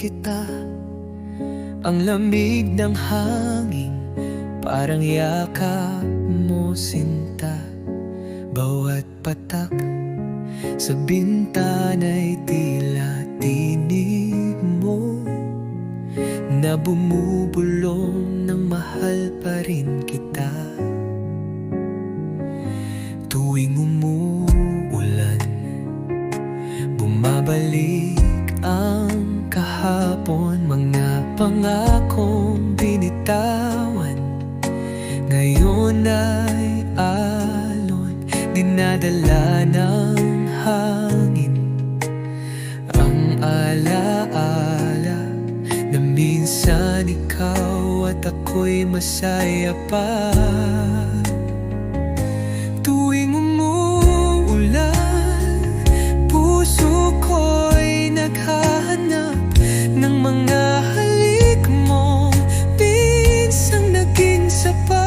kita. Ang lamig ng hangin, parang yakap mo sinta. Bawat patak sa bintana'y tila tinig mo, na bumubulong ng mahal pa rin kita. Tuwing umuulan, bumabalik ang kahapon. Mga pangakong binitawan, ngayon ay alon, dinadala ng hangin. Ang alaala na minsan ikaw at ako'y masaya pa. Tuwing umuulan, puso ko'y naghahanap ng mga halik mo, pinsang naging sapat.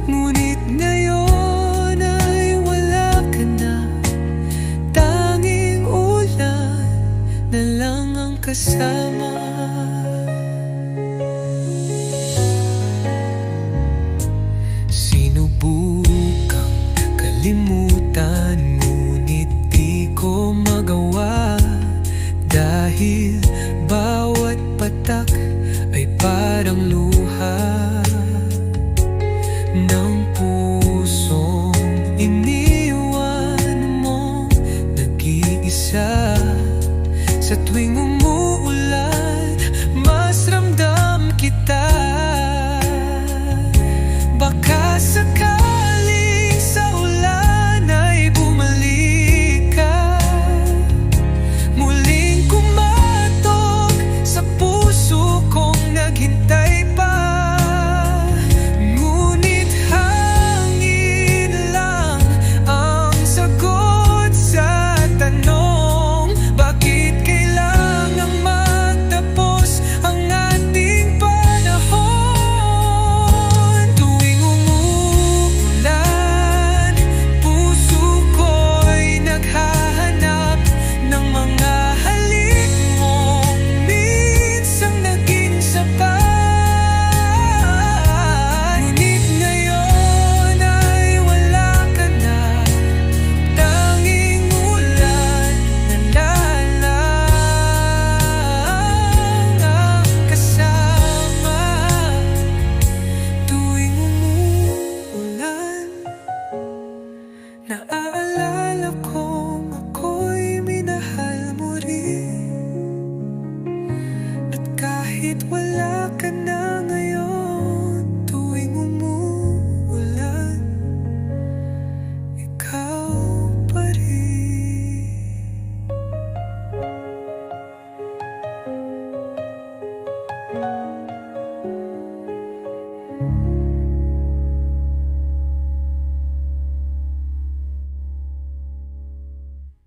Ngunit ngayon ay wala ka na, tanging ulan na lang ang kasama.